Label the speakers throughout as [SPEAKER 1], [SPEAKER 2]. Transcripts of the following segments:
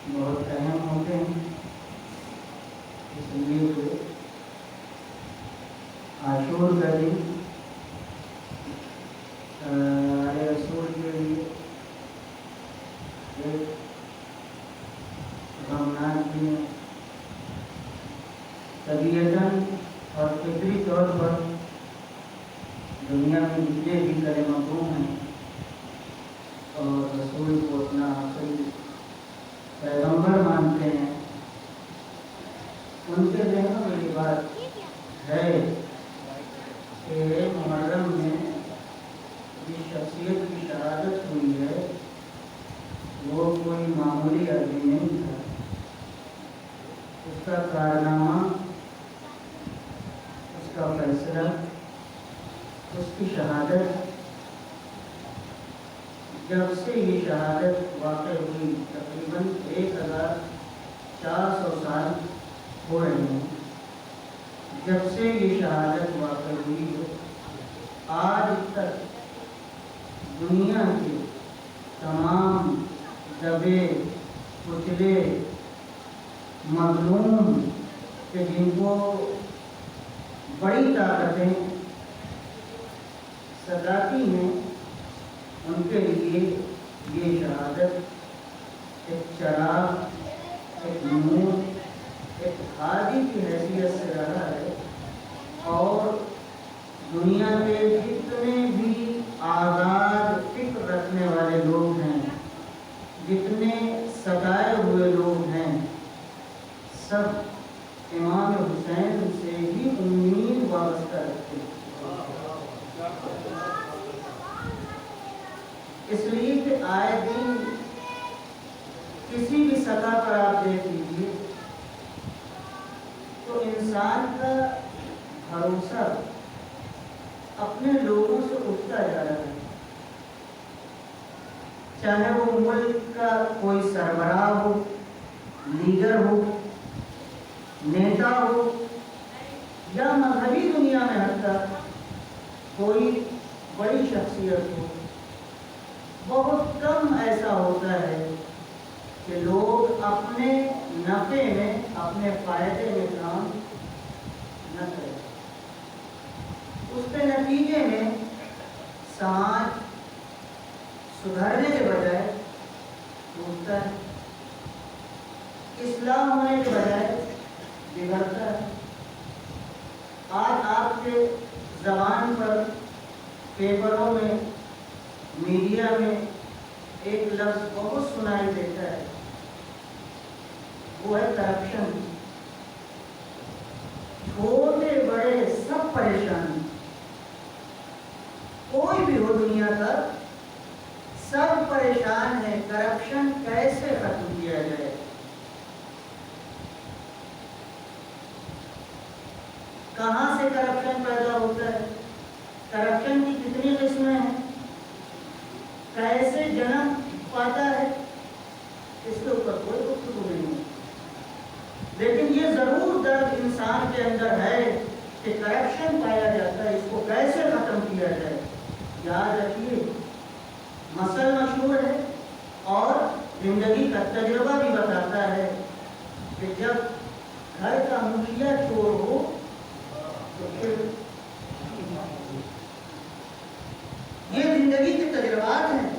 [SPEAKER 1] بہت اہم ہوتے ہیں، اس لیے کہ عاشور کا دن رسول کے لیے ایک غمناک دن ہے۔ طبیعتاً اور فطری طور پر دنیا میں جتنے بھی کرے مقروم ہیں اور رسول کو اپنا آخری پیغمبر مانتے ہیں، ان کے ذہنوں میں یہ بات ہے کہ محرم میں جس شخصیت کی شہادت ہوئی ہے وہ کوئی معمولی آدمی نہیں تھا۔ اس کا کارنامہ، اس کا فیصلہ، اس کی شہادت، جب سے یہ شہادت واقع ہوئی تقریباً 1400 سال ہو رہے ہیں، جب سے یہ شہادت واقع ہوئی ہے آج تک دنیا کے تمام دبے کچلے مظلوم کہ جن کو بڑی طاقتیں ستاتی ہیں، ان کے لیے یہ شہادت ایک چراغ، ایک نور، ایک ہادی کی حیثیت سے رہا ہے۔ اور دنیا کے جتنے بھی آزاد فکر رکھنے والے لوگ ہیں، جتنے ستائے ہوئے لوگ ہیں، سب امام حسین سے ہی امید وابستہ رکھتے ہیں۔ اس لیے کہ آئے دن کسی بھی سطح پر آپ دیکھ لیجیے تو انسان کا بھروسہ اپنے لوگوں سے اٹھتا جا رہا ہے، چاہے وہ ملک کا کوئی سربراہ ہو، لیڈر ہو، نیتا ہو، یا مذہبی دنیا میں حتی کوئی بڑی شخصیت ہو۔ بہت کم ایسا ہوتا ہے کہ لوگ اپنے نفع میں، اپنے فائدے میں کام نہ کریں۔ اس کے نتیجے میں سماج سدھرنے کے بجائے ٹوٹتا ہے، اصلاح ہونے کے بجائے بگڑتا ہے۔ آج آپ کے زبان پر، پیپروں میں، میڈیا میں ایک لفظ بہت سنائی دیتا ہے، وہ ہے کرپشن۔ چھوٹے بڑے سب پریشان، کوئی بھی ہو دنیا کا، سب پریشان ہے کرپشن کیسے ختم کیا جائے۔ کہاں سے کرپشن پیدا ہوتا ہے، کرپشن کی کتنی قسمیں ہیں، کیسے جنم پاتا ہے، اس کے اوپر کوئی گفتگو نہیں ہے۔ لیکن یہ ضرور درد انسان کے اندر ہے کہ کرپشن پایا جاتا ہے، اس کو کیسے ختم کیا جائے۔ یاد رکھیے، مثل مشہور ہے اور زندگی کا تجربہ بھی بتاتا ہے کہ جب گھر کا مکھیا چور ہو تو پھر یہ زندگی کے تجربات ہیں۔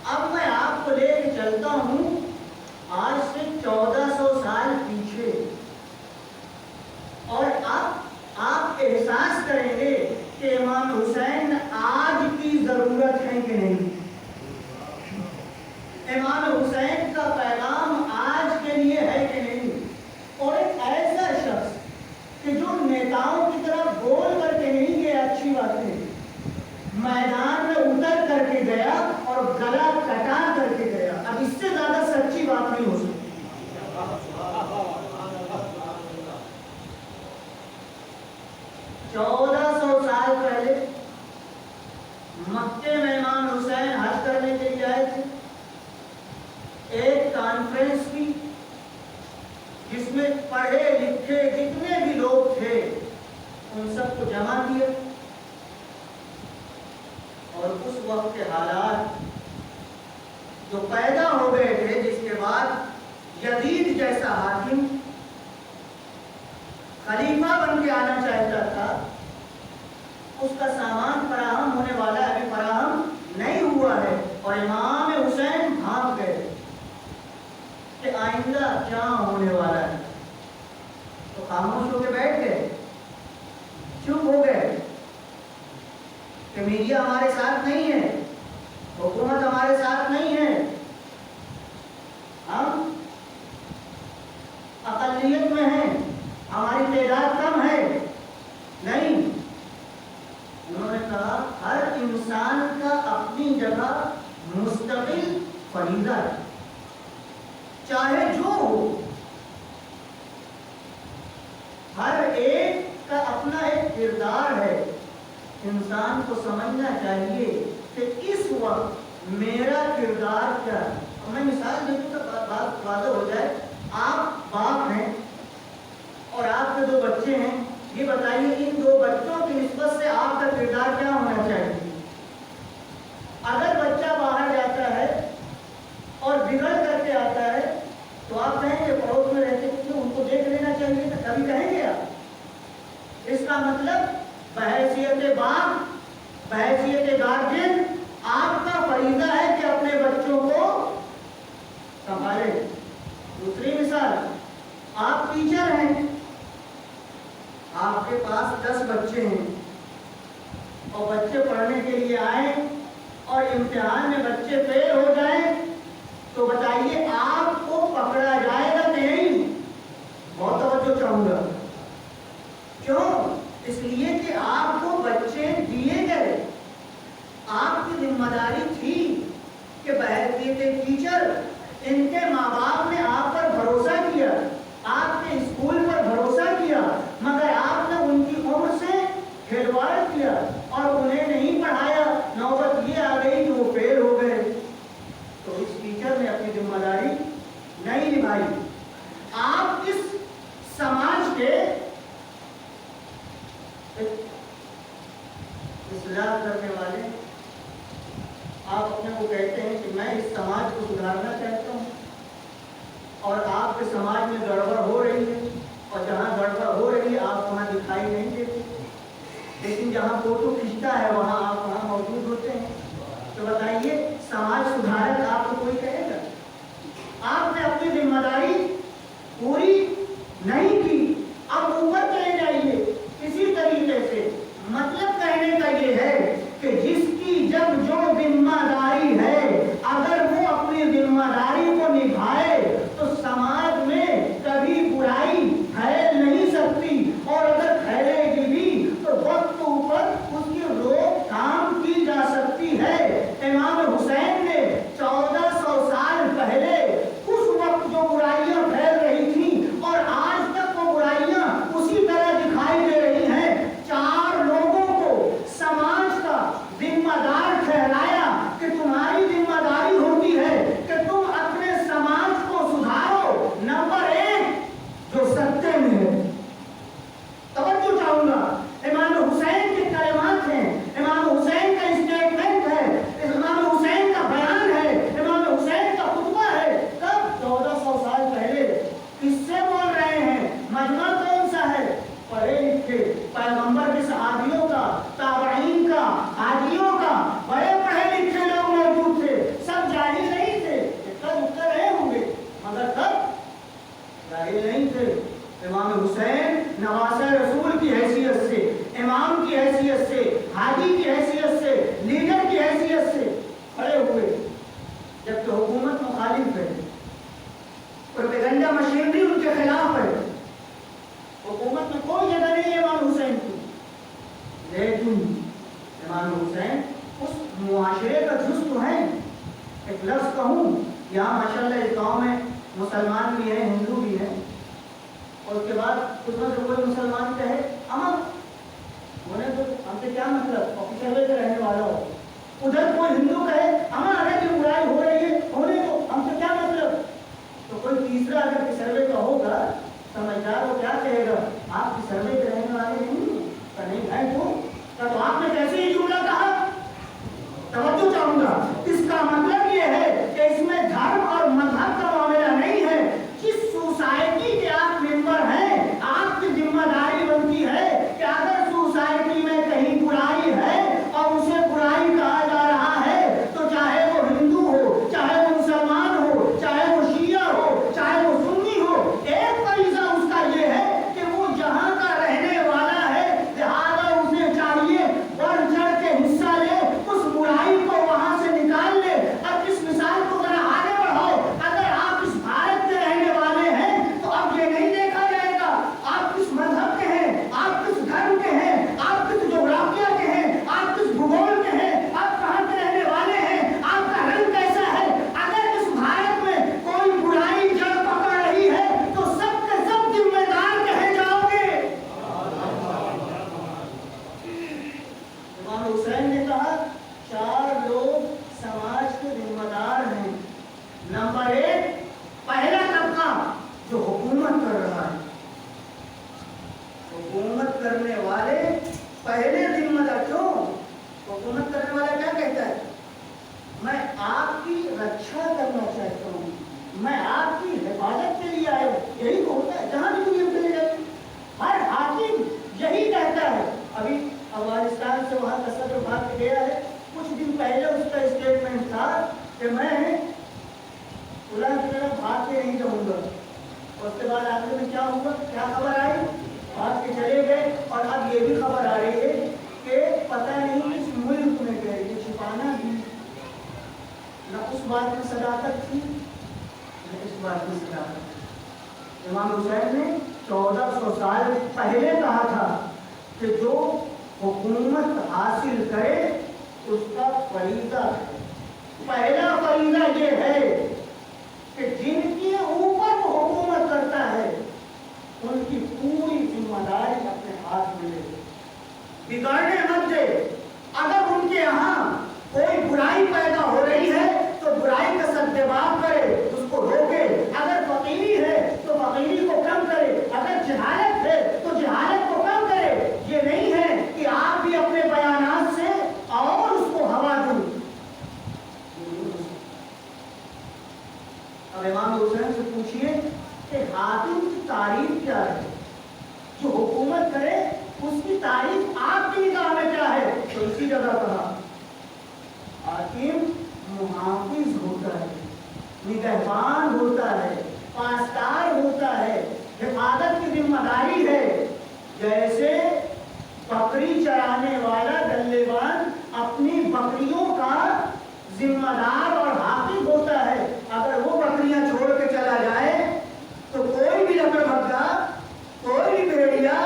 [SPEAKER 1] اب میں آپ کو لے کے چلتا ہوں آج سے 1400 سال پیچھے، اور آپ احساس کریں گے کہ امام حسین آج کی ضرورت ہے کہ نہیں، امام حسین کا پیغام آج کے لیے ہے کہ نہیں۔ اور ایک ایسا شخص کہ جو نیتاؤں کی طرح بول کر کے نہیں گیا اچھی باتیں، میدان میں اتر کر کے گیا اور گلا کٹا کر کے گیا، اب اس سے زیادہ سچی بات نہیں ہو سکتی۔ 1400 سال پہلے مکے میں امام حسین حج کرنے کے لیے آئے تھے۔ ایک کانفرنس کی جس میں پڑھے لکھے جتنے بھی لوگ تھے ان سب کو جمع کیا، اور اس وقت کے حالات جو پیدا ہو گئے تھے، جس کے بعد یزید جیسا حاکم خلیفہ بن کے آنا چاہتا تھا، اس کا سامان فراہم ہونے والا ہے، ابھی فراہم نہیں ہوا ہے، اور امام حسین بھاگ گئے کہ آئندہ کیا ہونے والا ہے، تو خاموش ہو کے بیٹھ گئے، چپ ہو گئے کہ میڈیا ہمارے ساتھ نہیں ہے، حکومت ہمارے ساتھ نہیں ہے، ہم اقلیت میں ہیں، ہماری تعداد کم ہے، نہیں۔ انہوں نے کہا ہر انسان کا اپنی جگہ مستقل فریضہ ہے، چاہے جو ہو، ہر ایک کا اپنا ایک کردار ہے۔ انسان کو سمجھنا چاہیے کہ اس وقت میرا کردار کیا ہے۔ میں مثال دے دوں تو بات واضح ہو جائے۔ آپ باپ ہیں اور آپ کے 2 بچے ہیں، یہ بتائیے ان 2 بچوں کی نسبت سے آپ کا کردار کیا ہونا چاہیے؟ اگر بچہ باہر جاتا ہے اور بگڑ کر کے آتا ہے تو آپ کہیں گے پڑوس میں رہتے کیوں ان کو دیکھ لینا چاہیے تھا، کبھی کہیں گے آپ؟ اس کا مطلب بحیثیت باپ، بحیثیت گارجین آپ کا فریضہ ہے کہ اپنے بچوں کو سنبھالے۔ دوسری مثال، آپ ٹیچر ہیں، آپ کے پاس 10 بچے ہیں اور بچے پڑھنے کے لیے آئیں اور امتحان میں بچے فیل ہو جائیں تو بتائیے آپ کو پکڑا جائے گا کہ نہیں؟ بہت توجہ چاہوں گا۔ کیوں؟ اس لیے کہ آپ کو بچے دیے گئے، آپ کی ذمہ داری تھی کہ بحیثیت ٹیچر ان کے ماں باپ نے آپ پر بھروسہ کیا، آپ کے اسکول پر بھروسہ کیا، مگر آپ نے ان کی عمر سے کھلواڑ کیا اور انہیں نہیں پڑھایا، نوبت یہ آ گئی کہ وہ فیل ہو گئے، تو اس ٹیچر نے اپنی ذمہ داری نہیں نبھائی۔ آپ اس سماج کے اصلاح کرنے والے، آپ اپنے کو کہتے ہیں کہ میں اس سماج کو سدھارنا چاہتا ہوں، اور آپ کے سماج میں گڑبڑ ہو رہی ہے، اور جہاں گڑبڑ ہو رہی ہے آپ وہاں دکھائی نہیں دیتے، لیکن جہاں فوٹو کھینچتا ہے وہاں آپ وہاں موجود ہوتے ہیں، تو بتائیے سماج سدھارک آپ کو کوئی کہے گا؟ آپ نے اپنی ذمہ داری پوری نہیں کی، اب اوپر چلے جائیے اسی طریقے سے۔ مطلب کہنے کا یہ ہے کہ جس کی جب جو ذمہ داری ہے اگر وہ اپنی ذمہ داری کو نبھائے تو سماج میں کبھی برائی پھیل نہیں سکتی، اور اگر پھیلے گی بھی تو وقت اوپر اس کی روک تھام کی جا سکتی ہے۔ امام حسین نے 1400 سال پہلے اس وقت جو برائیاں پھیل رہی تھیں اور آج تک وہ برائیاں اسی طرح دکھائی دے رہی ہیں، 4 لوگوں کو سماج کا ذمہ دار ٹھہرایا کہ تمہاری ذمہ داری ہوتی ہے کہ تم اپنے سماج کو سدھارو۔ نمبر 1 جو سطح میں ہے، توجہ چاہوں گا، امام حسین کے کلمات ہیں، امام حسین کا اسٹیٹمنٹ ہے، امام حسین کا بیان ہے، امام حسین کا خطبہ ہے۔ کب؟ 1400 سال پہلے۔ کس سے بول رہے ہیں؟ مجمع کون سا ہے؟ پڑھے لکھے پیغمبر کے صحابیوں کا، تابعین کا، حاجیوں کا، بڑے پڑھے لکھے لوگ موجود تھے، سب جاہل نہیں تھے، اتر اتر رہے ہوں گے مگر تب جاہل نہیں تھے۔ امام حسین نواسہ رسول کی حیثیت سے، امام کی حیثیت سے، حاجی کی حیثیت سے، لیڈر کی حیثیت سے کھڑے ہوئے، جبکہ حکومت مخالف ہے، پروپیگنڈا مشینری ان کے خلاف ہے، حکومت میں کوئی جگہ نہیں ہے امام حسین کی، لیکن امام حسین اس معاشرے کا جز تو ہے۔ ایک لفظ کہوں، یہاں ماشاءاللہ اس گاؤں میں مسلمان بھی ہیں، ہندو بھی ہیں، اور اس کے بعد اس میں سے کوئی مسلمان کہے امن انہیں تو ہم سے کیا مطلب، آفیسر کے رہنے والا ہو، ادھر کوئی ہندو کہے امن اگر کی برائی ہو رہی ہے ہونے کو ہم سے کیا مطلب، تو کوئی تیسرا اگر سروے کا ہوگا سمجھدار وہ کیا کہے گا، آپ کی سروے کے رہنے والے نہیں ہیں، نہیں ہے تو آپ نے کیسے یہ جملہ کہا؟ توجہ چاہوں گا، اس کا مطلب یہ ہے کہ اس میں دھرم اور مذہب کا معاملہ نہیں ہے، آئے. یہی تو ہوتا ہے جہاں بھی دنیا چلے جائے, ہر حاکم یہی کہتا ہے. ابھی افغانستان سے وہاں کا صدر بھاگ کے گیا ہے, کچھ دن پہلے اس کا اسٹیٹمنٹ تھا کہ میں اللہ کی طرف بھاگ کے نہیں جاؤں گا. اس کے بعد آخر میں کیا ہوا, کیا خبر آئی, بھاگ کے چلے گئے. اور اب یہ بھی خبر آ رہی ہے کہ پتہ نہیں کس ملک میں گئے, یہ چھپانا بھی نہ اس بات میں صداقت تھی نہ اس بات میں صداقت تھی. امام حسین نے 1400 سال پہلے کہا تھا کہ جو حکومت حاصل کرے اس کا فریضہ ہے, پہلا فریضہ یہ ہے کہ جن کے اوپر وہ حکومت کرتا ہے ان کی پوری ذمہ داری اپنے ہاتھ میں لے, بگاڑنے مت دے. اگر ان کے یہاں کوئی برائی پیدا ہو رہی ہے تو برائی کا سدباب کرے, اس کو روکے. اگر فقیری ہے تو فقیری کو کم کرے, اگر جہالت ہے تو جہالت کو کم کرے. یہ نہیں ہے کہ آپ بھی اپنے بیانات سے اور اس کو ہوا دیں. اب امام حسین سے پوچھئے کہ حاکم کی تعریف کیا ہے, جو حکومت کرے اس کی تعریف آپ کی نگاہ میں کیا ہے؟ تو اسی جگہ کہا حاکم محافظ ہوتا ہے, نگہبان ہوتا ہے, پاسدار ہوتا ہے, حفاظت کی ذمہ داری ہے. جیسے بکری چرانے والا گلےبان اپنی بکریوں کا ذمہ دار اور حافظ ہوتا ہے. اگر وہ بکریاں چھوڑ کے چلا جائے تو کوئی بھی لکڑ بھگا, کوئی بھی بھیڑیا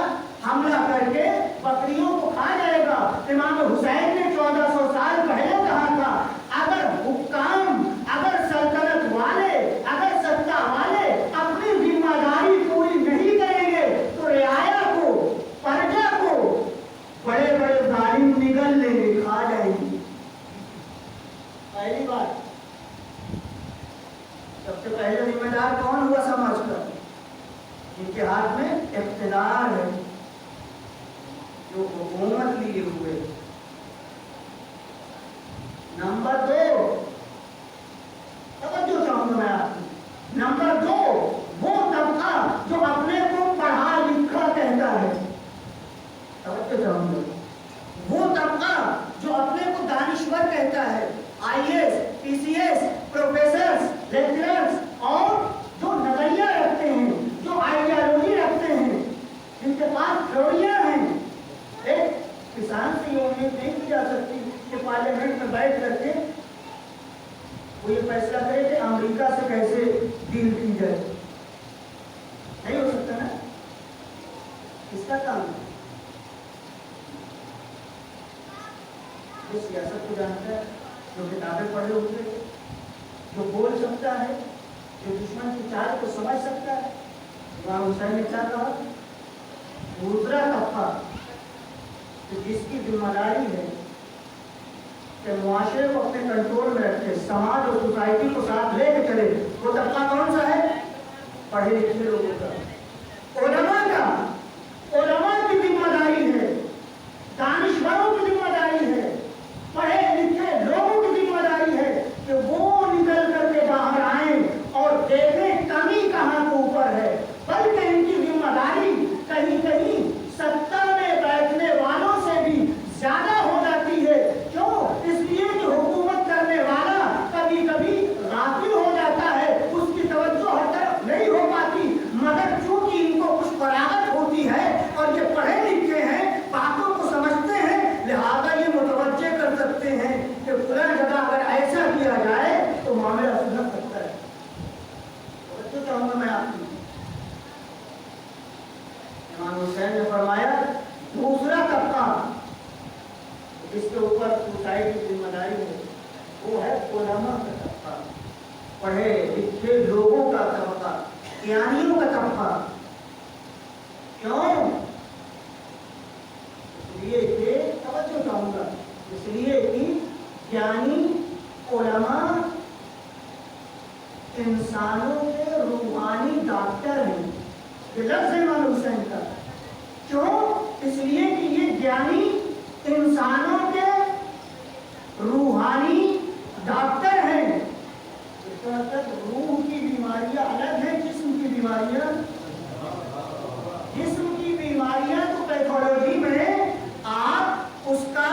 [SPEAKER 1] حملہ کر کے بکریوں کو کھا جائے گا. امام حسین نے 1400 سال پہلے کہا تھا اگر حکام, اگر سلطنت والے, اگر سطح والے اپنی ذمہ داری پوری نہیں کریں گے تو رعایا کو, پرجا کو بڑے بڑے ظالم نگل لیں گے, کھا جائیں گے. پہلی بات, سب سے پہلے ذمہ دار کون ہوا سمجھ کر, جن کے ہاتھ میں اقتدار ہے, جو حکومت لیے ہوئے. نمبر 2, توجہ چاہوں گا میں آپ کی, نمبر 2 وہ طبقہ جو اپنے کو پڑھا لکھا کہتا ہے. توجہ چاہوں گا, وہ طبقہ جو اپنے کو دانشور کہتا ہے, IAS, PCS, پروفیسرز, لیکچررز, اور جو نظریہ رکھتے ہیں, جو آئیڈیالوجی رکھتے ہیں, جن کے پاس تھیوریاں ہیں. ایک کسان سے یہ امید نہیں کی جا سکتی کہ پارلیمنٹ میں بیٹھ کر کے وہ یہ فیصلہ کرے کہ امریکہ سے کیسے ڈیل کی جائے. نہیں ہو سکتا نا, کس کا کام ہے؟ جو سیاست کو جانتا ہے, جو کتابیں پڑھے ہوتے ہیں, جو بول سکتا ہے, جو دشمن کی چال کو سمجھ سکتا ہے. امام حسین نے کیا کہا, دوسرا طبقہ جس کی ذمہ داری ہے کہ معاشرے کو اپنے کنٹرول میں رکھے, سماج اور سوسائٹی کو ساتھ لے کے چلے, وہ طبقہ کون سا ہے؟ پڑھے لکھے لوگوں کا, علماء کا. علماء کی ذمہ داری ہے, دانشوروں کی ذمہ داری ہے, پڑھے لکھے لوگوں کی ذمہ داری ہے کہ وہ نکل کر کے باہر آئیں اور دیکھیں کمی کہاں کے اوپر ہے. بلکہ ان کی ذمہ داری کہیں کہیں سطح میں بیٹھنے والوں سے بھی زیادہ ہو جاتی ہے. کیوں؟ اس لیے کہ حکومت کرنے والا کبھی کبھی غافل ہو جاتا ہے, اس کی توجہ ہر طرف نہیں ہو پاتی. مگر چونکہ ان کو کچھ فراغت ہوتی ہے اور یہ پڑھے لکھے ہیں, باتوں کو سمجھتے ہیں, لہذا یہ متوجہ کر سکتے ہیں کہ فلاں جگہ اگر ایسا کیا جائے تو معاملہ سلجھ سکتا ہے. توجہ چاہوں گا میں آپ کی. امام حسین نے فرمایا دوسرا طبقہ جس کے اوپر سوسائٹی کی ذمہ داری ہے وہ ہے علماء کا طبقہ, پڑھے لکھے لوگوں کا طبقہ, جانیوں کا طبقہ. کیوں؟ اس لیے کہ توجہ چاہوں گا, اس لیے کہ جانی علماء انسانوں کے روحانی ڈاکٹر ہیں. یہ لفظ امام حسین کا. کیوں؟ اس لیے کہ یہ جانی انسانوں کے روحانی ڈاکٹر ہیں. اس کا مطلب روح کی بیماریاں الگ ہیں, جسم کی بیماریاں بیماریاں، جسم کی بیماریاں تو پیتھولوجی میں آپ اس کا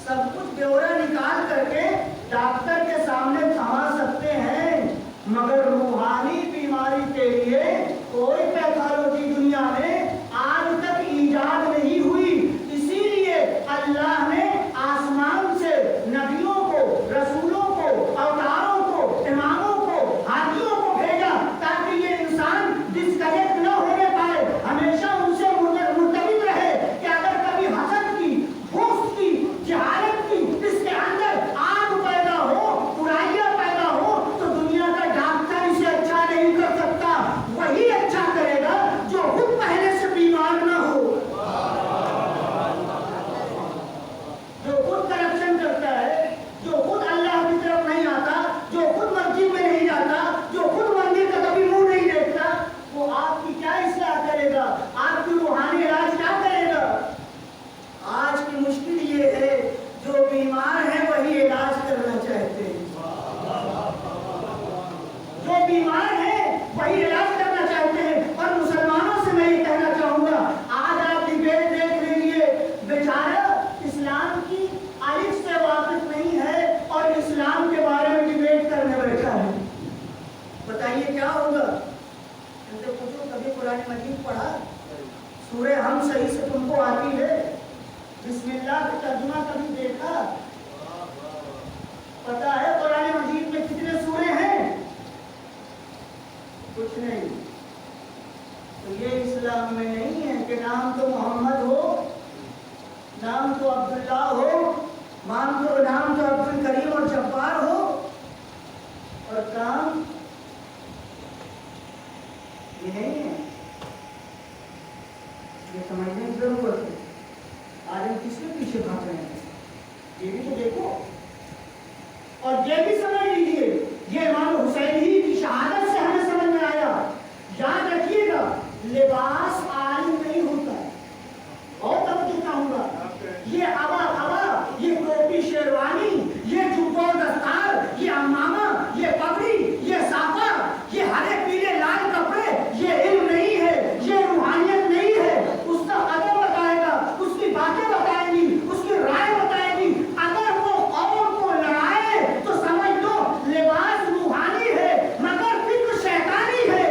[SPEAKER 1] سب کچھ بیورا نکال کر کے ڈاکٹر کے سامنے تھما سکتے ہیں، مگر روحانی بیماری کے لیے کوئی پیتھولوجی دنیا میں آج تک ایجاد نہیں ہوئی۔ اسی لیے اللہ نے آسمان سے نبیوں کو، رسولوں کو، اوتاروں کو، اماموں کو، حاجیوں کو بھیجا تاکہ یہ انسان ڈسکنیکٹ نہ ہونے پائے، ہمیشہ ان سے مرتبط رہے کہ اگر کبھی حسد کی، بغض کی، جہالت کی اس کے اندر آگ پیدا ہو، برائیاں پیدا ہو، تو دنیا کا ڈاکٹر اسے اچھا نہیں کر سکتا، وہی اچھا کرے گا جو خود پہلے سے بیمار نہ ہو، جو خود کرپشن کرتا ہے، جو خود اللہ کی طرف نہیں آتا، جو خود مسجد میں نہیں جاتا، جو خود مندر کا کبھی منہ نہیں دیکھتا، وہ آپ کی کیا اصلاح کرے گا؟ آپ کی روحانی علاج کیا کرے گا؟ آج کی مشکل یہ ہے جو بیمار ہیں وہی علاج کرنا چاہتے ہیں، جو بیمار ہیں وہی علاج کرنا چاہتے ہیں۔ اور مسلمانوں سے میں یہ کہنا چاہوں گا، آج آپ ڈبیٹ دیکھ لیجیے، بیچارہ اسلام کی الف سے واقف نہیں ہے اور اسلام کے بارے میں ڈبیٹ کرنے بیٹھا ہے، بتائیے کیا ہوگا؟ ان سے پوچھو کبھی قرآن مجید پڑھا؟ سورہ ہم صحیح سے تم کو آتی ہے؟ بسم اللہ کا ترجمہ کبھی دیکھا؟ پتا ہے قرآن مجید میں کتنے سورے ہیں؟ کچھ نہیں۔ تو یہ اسلام میں نہیں ہے کہ نام تو محمد ہو، نام تو عبداللہ ہو، نام تو عبد الکریم اور جبار ہو، اور کام یہ نہیں ہے۔ یہ سمجھنے کی ضرورت ہے، آج ہم کس کے پیچھے بھاگ رہے ہیں، یہ بھی تو دیکھو، اور یہ بھی سمجھ لیجیے، یہ امام حسین ہی کی شہادت سے ہمیں سمجھ میں آیا۔ یاد رکھیے گا، لباس عالم نہیں ہوتا ہے، اور توجہ چاہوں گا، یہ ابا یہ ٹوپی شیروانی، یہ جبہ و دستار، یہ عمامہ، یہ پگڑی، یہ ساپا، یہ ہرے پیلے لال کپڑے، یہ علم نہیں ہے، یہ روحانیت نہیں ہے۔ اس کا ادب بتائے گا، اس کی باتیں بتائیں گی، اس کی رائے بتائے گی۔ اگر وہ قوم کو لڑائے تو سمجھ لو لباس روحانی ہے مگر فکر شیطانی ہے۔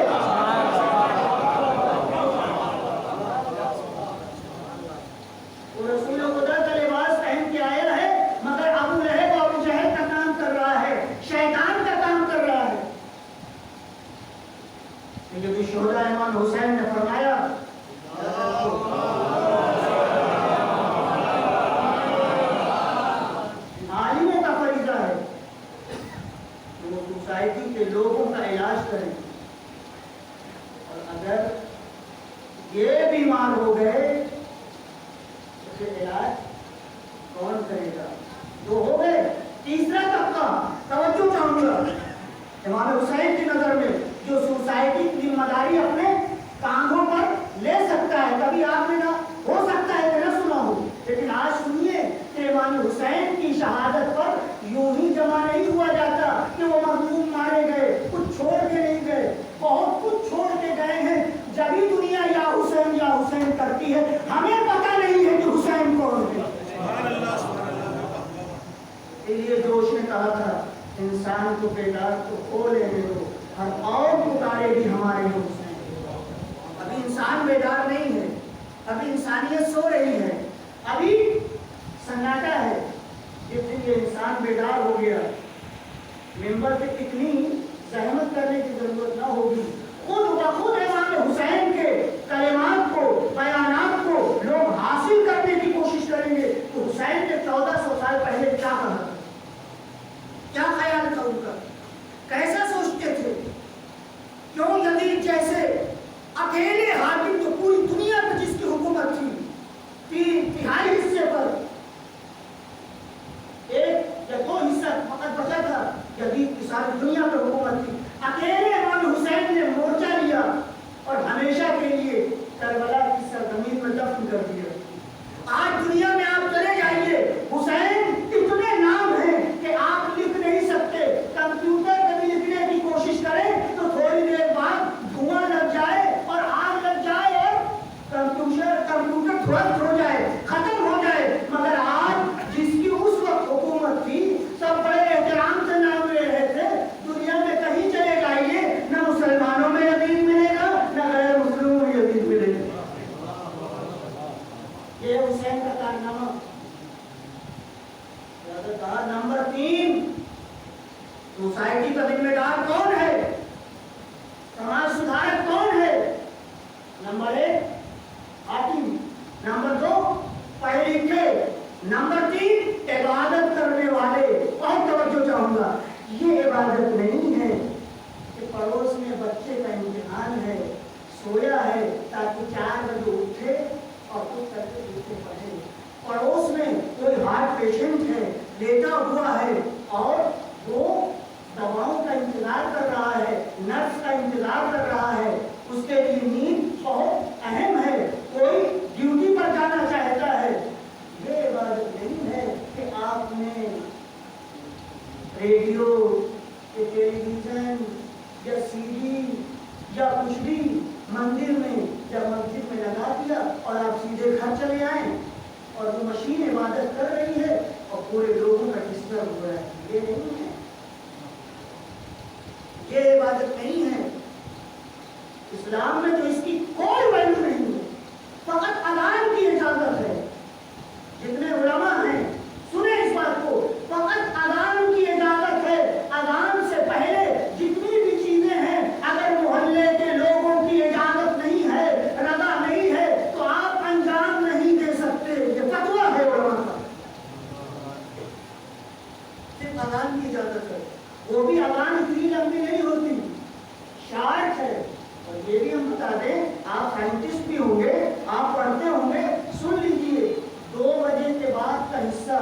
[SPEAKER 1] وہ رسول خدا کا لباس پہن کے آیا ہے مگر ابو لہب اور ابو جہل کا کام کر رہا ہے، شیطان کا کام کر رہا ہے۔ لیکن شہداء امام حسین نے فرمایا، عالموں کا فریضہ ہے کہ وہ سوسائٹی کے لوگوں کا علاج کریں، اور اگر یہ بیمار ہو گئے تو پھر علاج کون کرے گا؟ دو ہو گئے۔ تیسرا طبقہ، توجہ چاہوں گا، امام حسین کی نظر میں جو سوسائٹی کی ذمہ داری اپنے کاندھوں پر لے سکتا ہے، کبھی آپ نے نہ ہو سکتا ہے کہ نہ سنا ہو، لیکن آج سنیے کہ امام حسین کی شہادت پر یوں ہی جمع نہیں ہوا جاتا کہ وہ مظلوم مارے گئے، کچھ چھوڑ کے نہیں گئے، بہت کچھ چھوڑ کے گئے ہیں۔ جب ہی دنیا یا حسین کرتی ہے، ہمیں پتہ نہیں ہے کہ حسین کون ہے۔ اس لیے جوش نے کہا تھا، انسان کو بیدار تو کھو لینے دو، ہر اور پکارے بھی ہمارے حسین۔ ابھی انسان بیدار نہیں ہے، ابھی انسانیت سو رہی ہے، ابھی سناٹا ہے۔ جس دن یہ انسان بیدار ہو گیا، ممبر پہ اتنی زحمت کرنے کی ضرورت نہ ہوگی، خود بخود امام حسین کے کلمات کو، بیانات کو لوگ حاصل کرنے کی کوشش کریں گے کہ حسین نے 1400 سال پہلے کیا کہا تھا، کیا خیال تھا ان کا، کیسا سوچتے تھے، کیوں یزید جیسے اکیلے حاکم جو پوری دنیا پہ جس کی حکومت تھی، 3/4 حصے پر 1 یا 2 حصہ فقط بچا تھا، یزید کی ساری دنیا پر حکومت تھی، اکیلے امام حسین نے مورچہ لیا اور ہمیشہ کے لیے بچے کا امتحان ہے، سویا ہے تاکہ 4 بجے اٹھے اور خود کر کے دوسرے پڑھے۔ پڑوس میں کوئی ہارٹ پیشنٹ ہے، لیٹا ہوا ہے اور وہ دواؤں کا انتظار کر رہا ہے، نرس کا انتظار کر رہا ہے، اس کے لیے نیند بہت اہم ہے، کوئی ڈیوٹی پر جانا چاہتا ہے۔ یہ عبادت نہیں ہے کہ آپ نے ریڈیو یا ٹیلی ویژن یا سی ڈی یا کچھ بھی مندر میں یا مسجد میں لگا دیا اور آپ سیدھے گھر چلے آئیں اور وہ مشین عبادت کر رہی ہے اور پورے لوگوں کا ڈسٹرب ہو رہا ہے۔ یہ نہیں ہے، یہ عبادت نہیں ہے۔ اسلام میں تو اس کی کوئی ویلیو نہیں ہے، فقط اذان کی اجازت ہے۔ جتنے علماء ہیں سنیں اس بات کو، فقط اذان کی اجازت ہے۔ اذان سے پہلے جتنی بھی چیزیں ہیں، اگر محلے کے لوگوں کی اجازت نہیں ہے، رضا نہیں ہے، تو آپ انجام نہیں دے سکتے۔ یہ فتویٰ ہے علماء کا، صرف اذان کی اجازت ہے۔ وہ بھی اذان اتنی لمبی نہیں ہوتی، شارٹ ہے۔ اور یہ بھی ہم بتا دیں، آپ سائنٹسٹ بھی ہوں گے، آپ پڑھتے ہوں گے، سن لیجئے 2 بجے کے بعد کا حصہ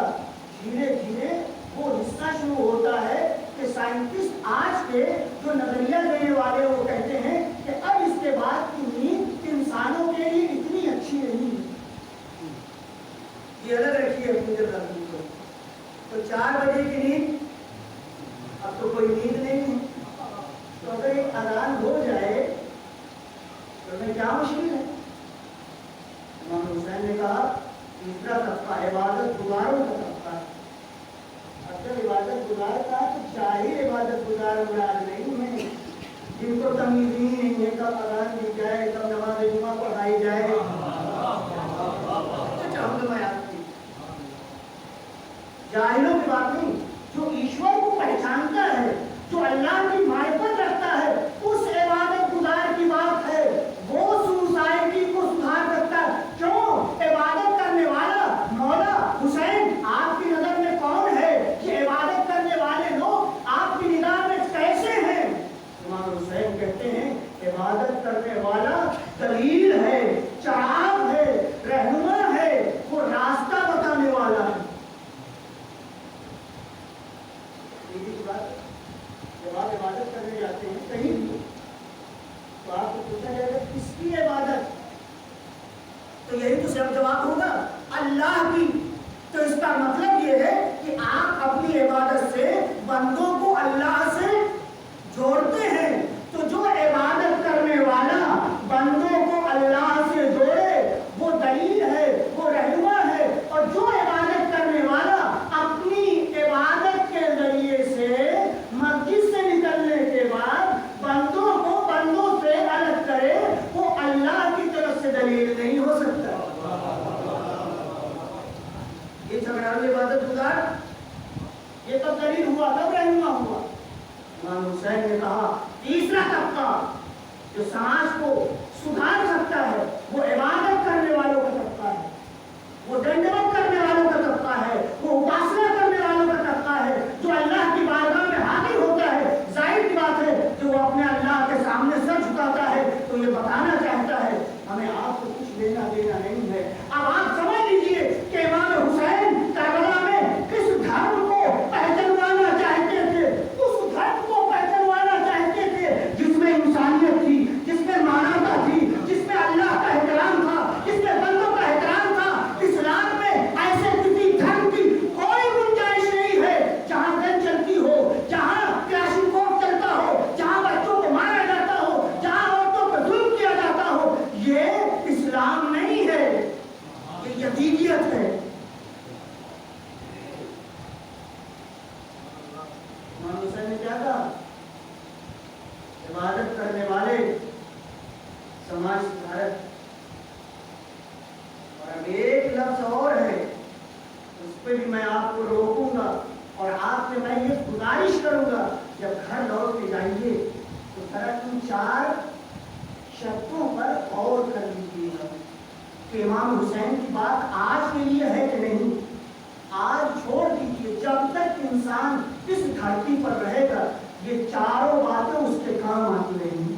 [SPEAKER 1] دھیرے دھیرے وہ حصہ شروع ہوتا ہے کہ سائنٹسٹ آج کے جو نظریہ دینے والے وہ کہتے ہیں کہ اب اس کے بعد کی نیند انسانوں کے لیے اتنی اچھی نہیں۔ یہ الگ رکھیے اپنی جگہ کو۔ تو 4 بجے کی نیند، اب تو کوئی نیند نہیں ہے، تو اگر ایک اذان ہو جائے تو میں کیا مشکل ہے؟ امام حسین نے کہا تیسرا طبقہ عبادت گزاروں کا طبقہ ہے۔ اگر عبادت گزار کا تو ظاہر عبادت گزار مراد نہیں ہے، جن کو تمیز ہی نہیں ہے کب اذان دی جائے، کب نماز جمعہ پڑھائی جائے۔ جاہلوں کی بات نہیں، جو ایشور کو پہچانتا ہے، جو اللہ کی معرفت رکھتا ہے، اس عبادت گزار کی بات ہے۔ وہ سوسائٹی کو سدھار سکتا ہے۔ کیوں؟ عبادت کرنے والا مولا حسین آپ کی نظر میں کون ہے؟ یہ عبادت کرنے والے لوگ آپ کی نگاہ میں کیسے ہیں؟ امام حسین کہتے ہیں عبادت کرنے والا دلیل ہے، چراغ ہے، رہنما ہے، وہ راستہ بتانے والا ہے۔ جب آپ عبادت کرنے جاتے ہیں کہیں بھی تو آپ کو پوچھا جائے گا کس کی عبادت، تو یہی تو صرف جواب ہوگا اللہ کی۔ تو اس کا مطلب یہ ہے کہ آپ اپنی عبادت سے بندوں کو اللہ سے جوڑتے ہیں۔ تو جو عبادت کرنے والا بندوں کو اللہ سے جوڑے وہ دلیل ہے، وہ رہنما ہے۔ اور جو عبادت کرنے والا اپنی عبادت کے ذریعے سے مسجد سے نکلنے کے بعد بندوں کو بندوں سے الگ کرے، وہ اللہ کی طرف سے دلیل نہیں ہو سکتا۔ یہ جھگڑالو عبادت گزار یہ کب دلیل ہوا، کب رہنما ہوا؟ امام حسین نے کہا تیسرا طبقہ جو سماج کو سدھار سکتا ہے وہ عبادت کرنے والوں کا طبقہ ہے، وہ دنڈوت کرنے والوں کا طبقہ ہے، وہ اپاسنا کرنے والوں کا طبقہ ہے، جو اللہ کی بارگاہ میں حاضر ہوتا ہے۔ ظاہر کی بات ہے کہ وہ اپنے اللہ کے سامنے سر جھکاتا ہے تو یہ بتانا چاہتا ہے ہمیں آپ کو کچھ لینا دینا نہیں ہے۔ اب آپ سمجھ لیجئے کہ امام حسین کربلا میں کس دھرم کو پہچانوانا چاہتے تھے، اس دھرم کو پہچانوانا چاہتے تھے جس میں انسانیت تھی، جس میں مانوتا تھی، جس میں اللہ کا احترام تھا، جس میں بندوں کا احترام تھا۔ اسلام میں ایسے کسی دھرم کی کوئی گنجائش نہیں ہے جہاں گن چلتی ہو، جہاں کلاشنکوف چلتا ہو، جہاں بچوں کو مارا جاتا ہو، جہاں عورتوں پر ظلم کیا جاتا ہو۔ یہ اسلام نہیں ہے، یہ یزیدیت ہے۔ امام حسین نے کیا کہا؟ عبادت کرنے والے سماج سدھارک۔ اور اب ایک لفظ اور ہے اس پہ بھی میں آپ کو روکوں گا اور آپ سے میں یہ گزارش کروں گا جب گھر لوٹ کے جائیے تو ذرا ان 4 شرطوں پر غور کر لیجیے گا کہ امام حسین کی بات آج کے لیے ہے کہ نہیں۔ آج چھوڑ دیجیے، جب تک انسان اس دھرتی پر رہے گا یہ 4 باتیں اس کے کام آتی رہیں گی۔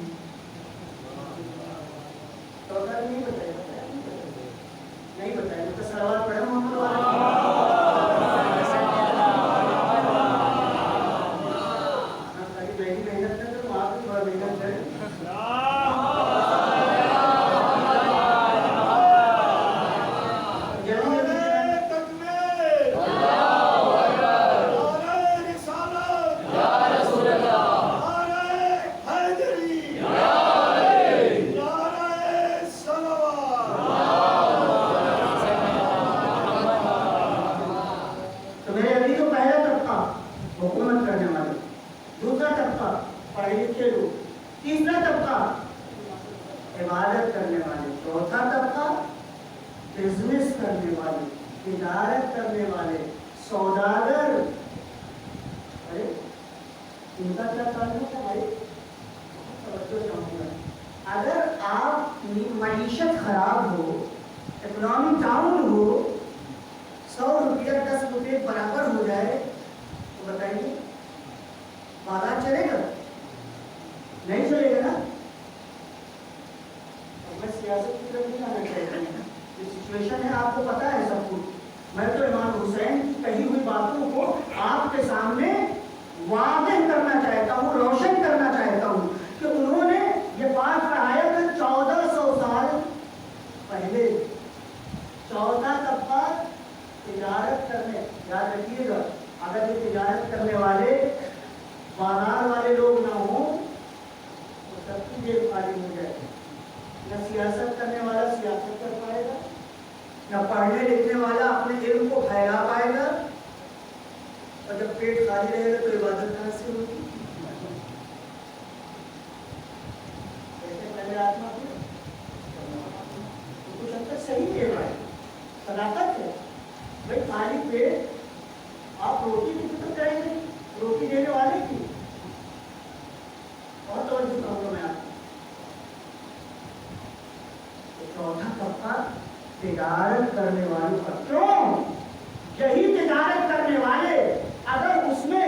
[SPEAKER 1] تیسرا طبقہ عبادت کرنے والے، چوتھا طبقہ بزنس کرنے والے، تجارت کرنے والے، سوداگر۔ ارے ان کا کیا تعلق ہے بھائی؟ توجہ چاہوں گا۔ اگر آپ کی معیشت خراب ہو، اکنامی ڈاؤن ہو، 100 روپیہ 10 روپے برابر ہو جائے تو بتائیے بازار چلے گا؟ نہیں چلے گا نا۔ میں سیاست کی طرف نہیں آنا چاہتا ہوں، یہ سچویشن ہے، آپ کو پتا ہے سب کچھ۔ میں تو امام حسین کی کہی ہوئی باتوں کو آپ کے سامنے واضح کرنا چاہتا ہوں، روشن کرنا چاہتا ہوں کہ انہوں نے یہ بات پڑھایا تھا 1400 سال پہلے۔ چوتھا طبقہ تجارت کرنے، یاد رکھیے گا، اگر یہ تجارت کرنے والے بازار والے لوگ نہ ہوں تو سب کی جیب خالی ہو جائے۔ نہ سیاست کرنے والا سیاست کر پائے گا، نہ پڑھنے لکھنے والا اپنے علم کو پھیلا پائے گا، اور جب پیٹ خالی رہے گا تو عبادت کہاں سے ہوگی؟ ایسے پہلے آتما کو کچھ حد تک صحیح ہے بھائی، صداقت ہے بھائی۔ خالی پیٹ آپ روٹی کی فکر کریں گے، روٹی دینے والے کی اور توجہ کروں گا میں آپ کو۔ چوتھا طبقہ تجارت کرنے والوں کا، کیوں؟ یہی تجارت کرنے والے اگر اس میں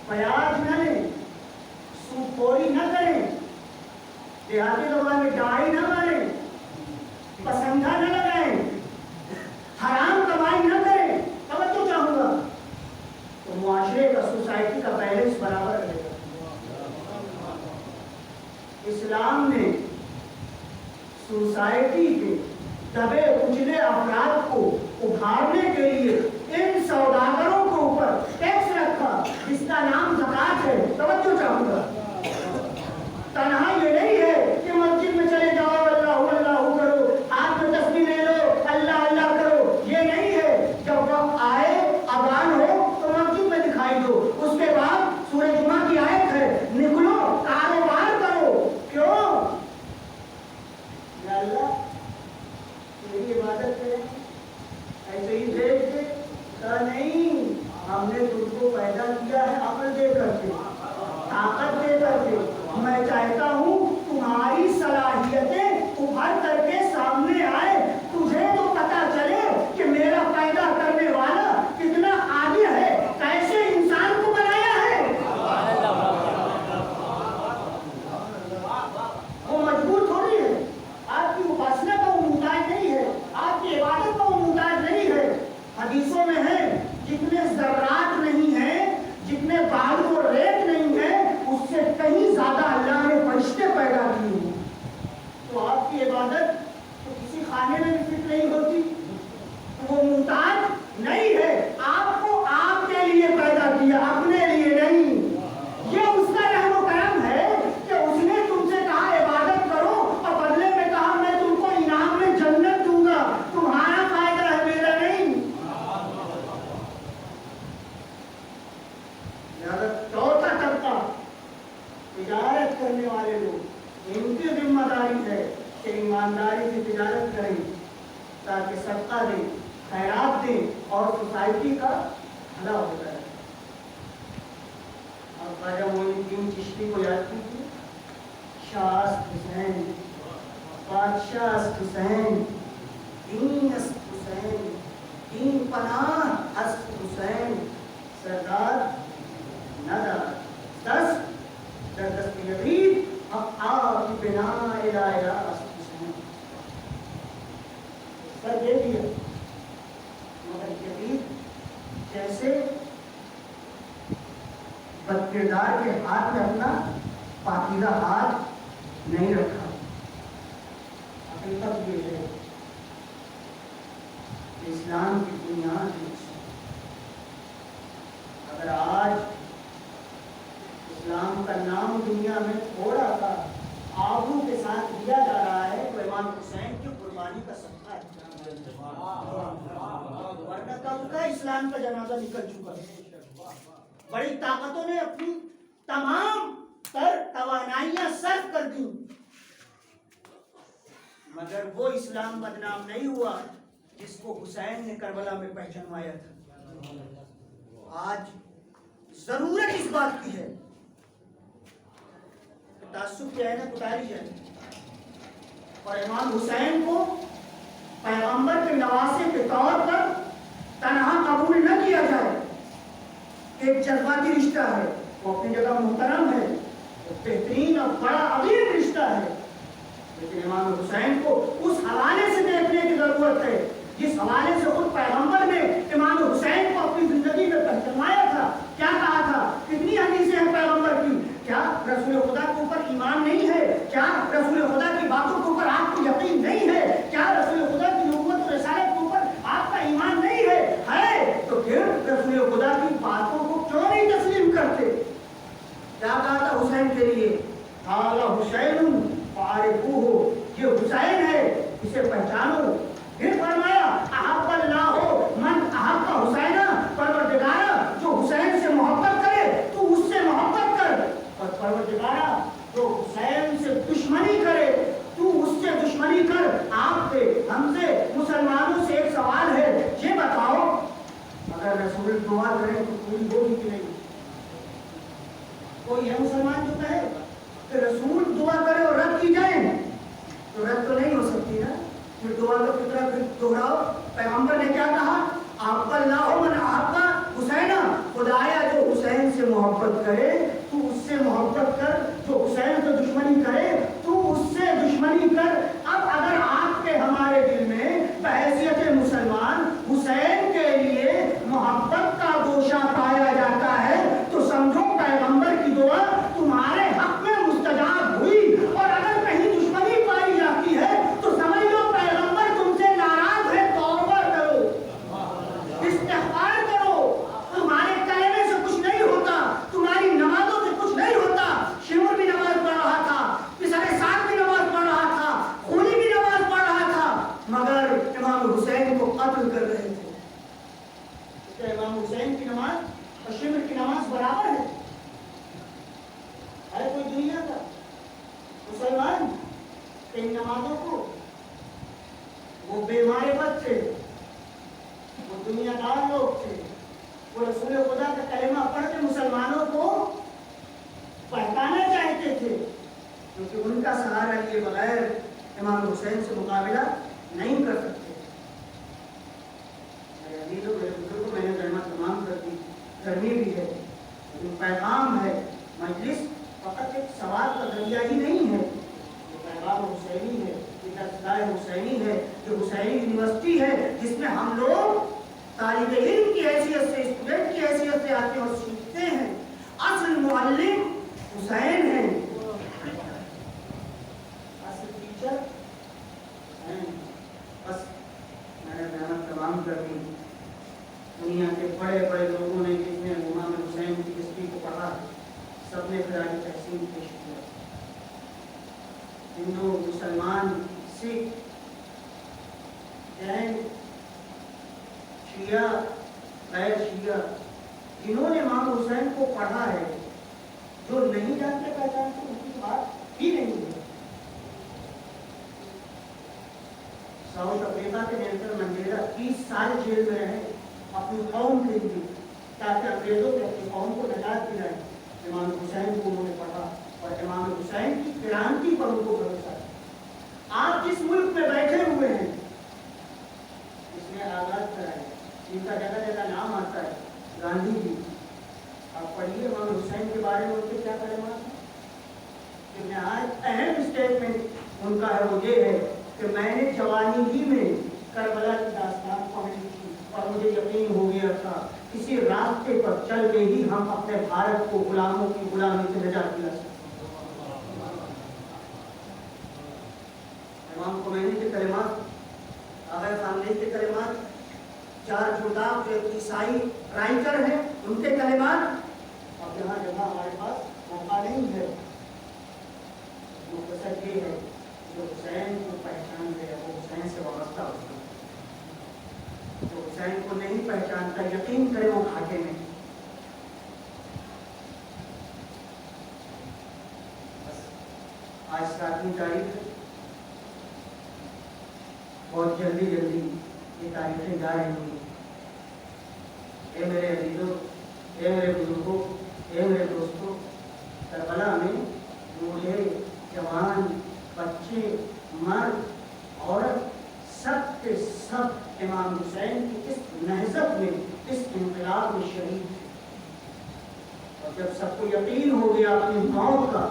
[SPEAKER 1] پیاز نہ لیں، سود خوری نہ کریں، دیہاتی زبان میں ڈائی نہ ماریں، پسندہ نہ لگائیں، حرام کمائی نہ کریں، توجہ چاہوں گا، تو معاشرے کا، سوسائٹی کا بیلنس برابر رہے گا۔ اسلام نے سوسائٹی کے دبے کچلے افراد کو ابھارنے کے لیے ان سوداگروں کے اوپر ٹیکس رکھا جس کا نام زکوٰۃ ہے۔ توجہ چاہوں گا، تنہا یہ نہیں ہے کہ مسجد میں چلے جاؤ اللہ اللہ کرو، ہاتھ میں تسبیح لے لو اللہ اللہ کرو، یہ نہیں ہے۔ جب وقت آئے اذان ہو تو مسجد میں دکھائی دو، اس کے بعد سورہ جمعہ کی آیت ہے، نکلو کاروبار کرو۔ کیوں؟ یا اللہ میری عبادت کریں، ایسے ہی دیکھ کے کہا نہیں، ہم نے تم کو پیدا کیا ہے عقل دے کر کے، طاقت دے کر کے۔ میں چاہتا ہوں تمہاری صلاحیتیں ابھر کر کے سامنے آئے، تجھے تو پتا چلے کہ میرا پیدا کرنے والا کتنا عالی ہے، کیسے انسان کو بنایا ہے۔ وہ مجبور تھوڑی ہے، آپ کی اپاسنا کا وہ محتاج نہیں ہے، آپ کی عبادت کا وہ محتاج نہیں ہے۔ حدیثوں میں ہے جتنے ذرات نہیں ہیں، جتنے بالو اور ریت نہیں ہیں، اس سے کہیں زیادہ اللہ نے فرشتے پیدا کیے ہیں۔ تو آپ کی عبادت تو کسی خانے میں بھی فٹ نہیں ہوتی، وہ محتاج نہیں ہے، آپ کو آپ کے لیے پیدا کیا، اپنے لیے نہیں۔ یہ اس کا رحم و کرم ہے کہ اس نے تم سے کہا عبادت کرو اور بدلے میں کہا میں تم کو انعام میں جنت دوں گا، تمہارا فائدہ ہے میرا نہیں۔ چوتھا طبقہ تجارت کرنے والے لوگ، ان کی ذمہ داری ہے کہ ایمانداری سے تجارت کریں تاکہ صدقہ دیں، خیرات دیں اور سوسائٹی کا بھلا ہوتا ہے۔ اور خواجہ معین الدین چشتی کو یاد کیجیے، شاہ است حسین، بادشاہ است حسین، دین است حسین، دین پناہ است حسین، سردار ندار دست در دست یزید اب آپ بنا الہ است حسین۔ سر دے دیا مگر یزید جیسے بد کردار کے ہاتھ میں اپنا پاکیزہ ہاتھ نہیں رکھا۔ حقیقت یہ ہے کہ اسلام کی بنیاد ہے۔ اگر آج اسلام کا نام دنیا میں تھوڑا سا آبرو کے ساتھ دیا جا رہا ہے تو امام حسین کی قربانی کا صدقہ ہے، ورنہ کب کا اسلام کا جنازہ نکل چکا ہے۔ بڑی طاقتوں نے اپنی تمام توانائیاں صرف کر دیں، مگر وہ اسلام بدنام نہیں ہوا جس کو حسین نے کربلا میں پہچانوایا تھا۔ آج ضرورت اس بات کی ہے کہ تعصب کی عینت اتاری جائے اور امام حسین کو پیغمبر کے نواسے کے طور پر تنہا قبول نہ کیا جائے۔ ایک جذباتی رشتہ ہے، وہ اپنی جگہ محترم ہے، بہترین اور بڑا عظیم رشتہ ہے، لیکن امام حسین کو اس حوالے سے دیکھنے کی ضرورت ہے جس حوالے سے خود پیغمبر نے امام حسین کو اپنی زندگی میں پہچانوایا تھا۔ کیا کہا تھا؟ کتنی حدیثیں ہیں پیغمبر کی؟ کیا رسول خدا کے اوپر ایمان نہیں ہے؟ کیا رسول خدا کی باتوں کے اوپر آپ کو یقین نہیں ہے؟ کیا رسول خدا کی نبوت و رسالت کے اوپر آپ کا ایمان نہیں ہے؟ ہے تو پھر رسول خدا کی باتوں کو کیوں نہیں تسلیم کرتے؟ کیا کہا تھا حسین کے لیے؟ قال حسین فعرفوہ، یہ حسین ہے، اسے پہچانو۔ پھر فرمایا احب اللہ من احب حسین، پروردگارا جو حسین سے محبت کرے تو اس سے محبت کر، اور پروردگارا جو حسین سے دشمنی کرے تو اس سے دشمنی کر۔ آپ سے، ہم سے، مسلمانوں سے ایک سوال ہے، یہ بتاؤ اگر رسول دعا کریں تو پوری ہوگی کہ نہیں؟ کوئی ہے مسلمان جو کہے کہ رسول دعا کرے اور رد کی جائے؟ تو رد تو نہیں ہو سکتی نا، پھر دعا کا فکرہ پھر دوہراؤ۔ پیغمبر نے کیا کہا؟ آپ اللہ من احب حسین، خدایا جو حسین سے محبت کرے تو اس سے محبت کر، جو حسین سے دشمنی کرے تو اس سے دشمنی کر۔ اب اگر آپ کے ہمارے دل میں بحیثیت مسلمان حسین کے لیے محبت کا گوشہ پایا جاتا ہے تو سمجھو پیغمبر کی دعا تمہارے حق میں مستجاب ہوئی، اور اگر کہیں دشمنی پائی جاتی ہے تو سمجھ لو پیغمبر تم سے ناراض ہے، توبہ کرو، استغفار کرو۔ تمہارے کلمے سے کچھ نہیں ہوتا، تمہاری نمازوں سے کچھ نہیں ہوتا۔ شمر بھی نماز پڑھ رہا تھا، پسرے سات بھی نماز پڑھ رہا تھا، خونی بھی نماز پڑھ رہا تھا، مگر امام حسین کو قتل کر رہے تھے۔ کیا امام حسین کی نماز اور شمر کی نماز برابر ہے؟ ہے کوئی دنیا کا مسلمان ان نمازوں کو؟ وہ بے معرفت تھے، وہ دنیا دار لوگ تھے، وہ رسول خدا کا کلمہ پڑھ کے مسلمانوں کو بہکانا چاہتے تھے، کیونکہ ان کا سہارا لیے بغیر امام حسین سے مقابلہ نہیں کر سکتے۔ میں نے کلمہ تمام کر دی، گرمی بھی ہے لیکن پیغام ہے۔ مجلس فقط ایک سوال کا ذریعہ ہی نہیں ہے، یہ پیغام حسینی ہے، یہ درسگاہ حسینی ہے، یہ حسینی یونیورسٹی ہے جس میں ہم لوگ طالب علم کی حیثیت سے، اسٹوڈنٹ کی حیثیت سے آتے ہیں اور سیکھتے ہیں۔ اصل معلم حسین ہیں، اصل ٹیچر حسین۔ بس میں نے محنت تمام کر دی۔ دنیا کے بڑے بڑے لوگوں نے جس نے امام حسین کی ہسٹری کو پڑھا سب نے خراج تحسین پیش کیا۔ ہندو، مسلمان، سکھ، جین، شیعہ، غیر شیعہ، جنہوں نے امام حسین کو پڑھا ہے، جو نہیں جانتے پہچانتے ان کی بات ہی نہیں ہے۔ ساؤتھ افریقہ کے نیلسن منڈیلا 30 سال جیل میں رہے اپنی قوم کے لیے تاکہ انگریزوں سے اپنی قوم کو نجات دلائیں۔ امام حسین کو انہوں نے پڑھا اور امام حسین کی کرانتی پر ان کو بھروسہ ہے۔ آپ جس ملک میں بیٹھے ہوئے ہیں اس نے آزاد کرایا، جن کا جگہ جگہ نام آتا ہے، گاندھی جی، آپ پڑھیے امام حسین کے بارے میں ان کے کیا کلمات ہیں۔ نہایت اہم اسٹیٹمنٹ ان کا ہے، وہ یہ ہے کہ میں نے جوانی ہی میں کربلا کی داستان پڑھی تھی اور مجھے یقین ہو گیا تھا کسی راستے پر چل کے ہی ہم اپنے بھارت کو غلاموں کی غلامی سے نجات دلا سکتے۔ امام خمینی کے کلمات، آغا خامنہئی کے کلمات، چار جرداغ جو عیسائی رائٹر ہیں ان کے کلمات، اب یہاں جگہ ہمارے پاس موقع نہیں ہے۔ مقصد یہ ہے جو حسین کو پہچان گیا وہ حسین سے وابستہ ہوتا ہے، جو حسین کو نہیں پہچانتا یقین کرے وہ گھاٹے میں۔ آج 7ویں تاریخ ہے، بہت جلدی یہ تاریخیں جا رہی ہیں۔ اے میرے عزیزوں، اے میرے بزرگوں، اے میرے دوستوں، کربلا میں بوڑھے، جوان، بچے، مرد، عورت، سب کے سب امام حسین کی اس نہضت میں، اس انقلاب میں شریک تھے۔ اور جب سب کو یقین ہو گیا اپنی موت کا،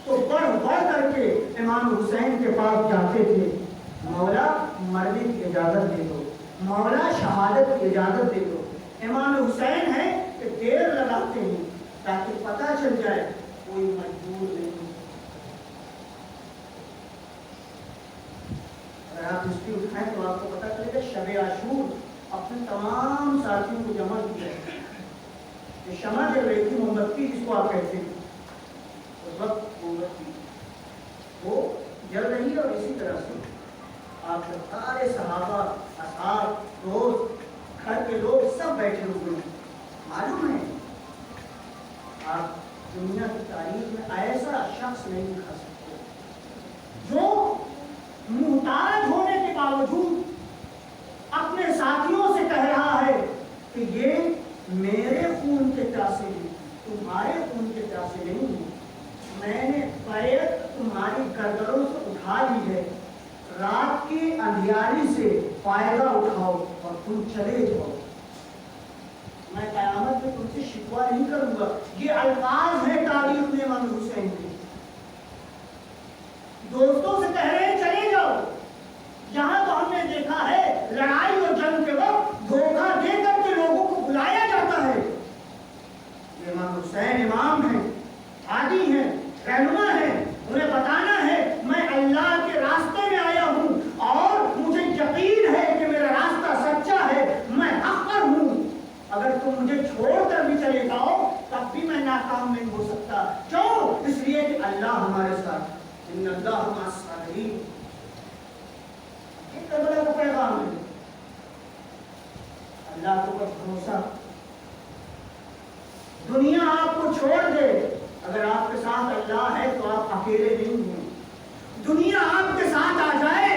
[SPEAKER 1] تو بڑھ بڑھ کر کے امام حسین کے پاس جاتے تھے، مولا مرنے کی اجازت دے دو، مولا شہادت کی اجازت دے دو۔ امام حسین ہے کہ دیر لگاتے ہیں تاکہ پتہ چل جائے کوئی مجبور نہیں۔ اگر آپ ہسٹری اٹھائیں تو آپ کو پتہ چلے گا شب عاشور اپنے تمام ساتھیوں کو جمع کیا، یہ شمع جل رہی تھی، موم بتی جس کو آپ کہتے ہیں، اس وقت موم بتی وہ جل رہی ہے، اور اسی طرح سے آپ کے سارے صحابہ، اصحاب، دوست، گھر کے لوگ سب بیٹھے ہوئے ہیں۔ معلوم ہے آپ دنیا کی تاریخ میں ایسا شخص نہیں دکھا سکتے جو محتاج ہونے کے باوجود اپنے ساتھیوں سے کہہ رہا ہے کہ یہ میرے خون کے پیاسے ہیں، تمہارے خون کے پیاسے نہیں ہیں، میں نے بیعت تمہاری گردنوں سے اٹھا لی ہے، رات کی اندھیاری سے فائدہ اٹھاؤ اور تم چلے جاؤ، میں قیامت میں تم سے شکوہ نہیں کروں گا۔ یہ الفاظ ہیں تاریخ میں امام حسین کے۔ دوستوں سے کہہ رہے ہیں چلے جاؤ، یہاں تو ہم نے دیکھا ہے لڑائی اور جنگ کے وقت دھوکہ دے کر کے لوگوں کو بلایا جاتا ہے۔ یہ امام حسین امام ہیں، ہادی ہیں، رہنما ہیں، انہیں بتانا ہے میں اللہ کے راستے میں آیا ہوں اور مجھے یقین ہے کہ میرا راستہ سچا ہے، میں حق پر ہوں، اگر تم مجھے چھوڑ کر بھی چلے جاؤ تب بھی میں ناکام نہیں ہو سکتا۔ کیوں؟ اس لیے کہ اللہ ہمارے ساتھ، ان اللہ مع الصابرین۔ یہ کربلا کا پیغام ہے، اللہ کو پر بھروسہ۔ دنیا آپ کو چھوڑ دے، اگر آپ کے ساتھ اللہ ہے تو آپ اکیلے نہیں ہیں۔ دنیا آپ کے ساتھ آ جائے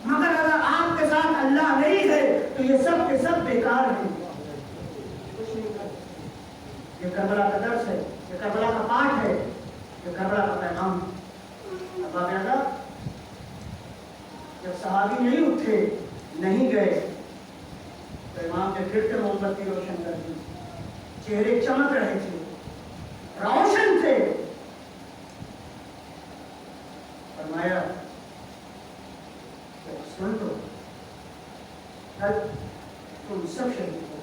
[SPEAKER 1] مگر اگر آپ کے ساتھ اللہ نہیں ہے تو یہ سب کے سب بیکار ہیں، کچھ نہیں کرتے۔ یہ کربلا کا درس ہے، یہ کربلا کا پاٹ ہے، یہ کربلا کا پیغام ہے۔ اب آگے جب صحابی نہیں اٹھے، نہیں گئے، تو امام نے پھر سے موم بتی روشن کر دی، چہرے چمک رہے تھے، روشن تھے، فرمایا سن لو، کل تم سب شہید ہو،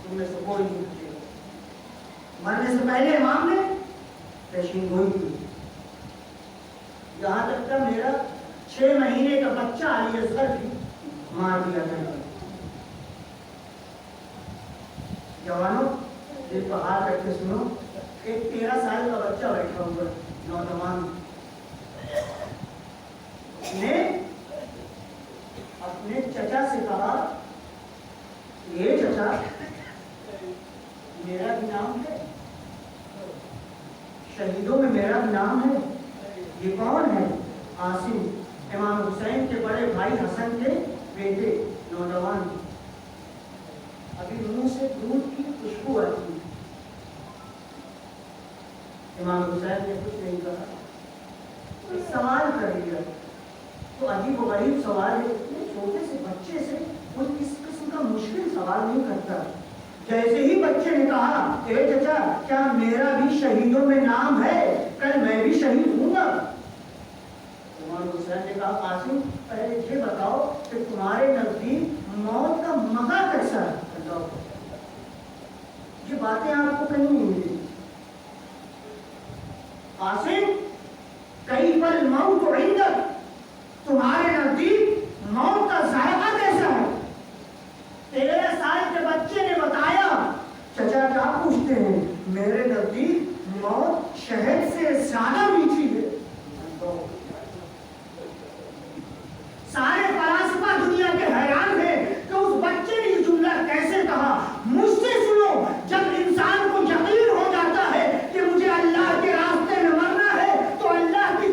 [SPEAKER 1] تم میں سے کوئی نہیں بچے گا۔ مرنے سے پہلے امام نے پیشین گوئی کی، یہاں تک کہ میرا 6 مہینے کا بچہ علی اصغر بھی مار دیا گیا۔ جوانوں دل کو ہاتھ رکھ کے سنو، ایک 13 سال کا بچہ بیٹھا ہوا نوجوان نے اپنے چچا سے کہا یہ چچا میرا بھی نام ہے، شہیدوں میں میرا بھی نام ہے، یہ کون ہے؟ عاصم، امام حسین کے بڑے بھائی حسن کے بیٹے، نوجوان، ابھی منہ سے دودھ کی خوشبو آتی ہے۔ امام حسین نے کچھ نہیں کہا، سوال کر لیا، تو عجیب و غریب سوال ہے، اتنے چھوٹے سے بچے سے کوئی اس قسم کا مشکل سوال نہیں کرتا۔ جیسے ہی بچے نے کہا اے چچا کیا میرا بھی شہیدوں میں نام ہے، کل میں بھی شہید ہوں گا؟ امام حسین نے کہا قاسم پہلے یہ بتاؤ کہ تمہارے نزدیک موت کا مزہ کیسا ہے؟ یہ باتیں آپ کو کہیں نہیں ملی۔ قاسم کیف الموت عندک، تمہارے نزدیک موت کا ذائقہ کیسا ہے؟ 13 سال کے بچے نے بتایا چچا کیا پوچھتے ہیں، میرے نزدیک موت شہد سے زیادہ میٹھی ہے۔ سارے فلاسفہ دنیا کے حیران ہیں کہ اس بچے نے یہ جملہ کیسے کہا۔ مجھ سے سنو، جب انسان کو یقین ہو جاتا ہے کہ مجھے اللہ کے راستے میں مرنا ہے تو اللہ کی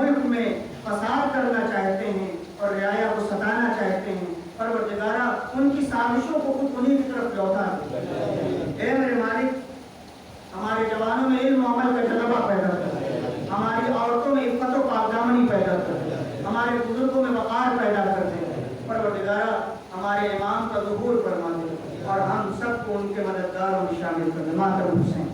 [SPEAKER 1] ملک میں فساد کرنا چاہتے ہیں اور رعایا کو ستانا چاہتے ہیں، پروردگارہ ان کی سازشوں کو خود انہی کی طرف لوٹا دے۔ اے میرے مالک، ہمارے جوانوں میں علم و عمل کا جذبہ پیدا کر، ہماری عورتوں میں عفت و پاکدامنی پیدا کر، ہمارے بزرگوں میں وقار پیدا کر دے۔ پروردگارہ ہمارے امام کا ظہور فرما دے اور ہم سب کو ان کے مددگاروں میں شامل کر دے۔ ماتم حسین۔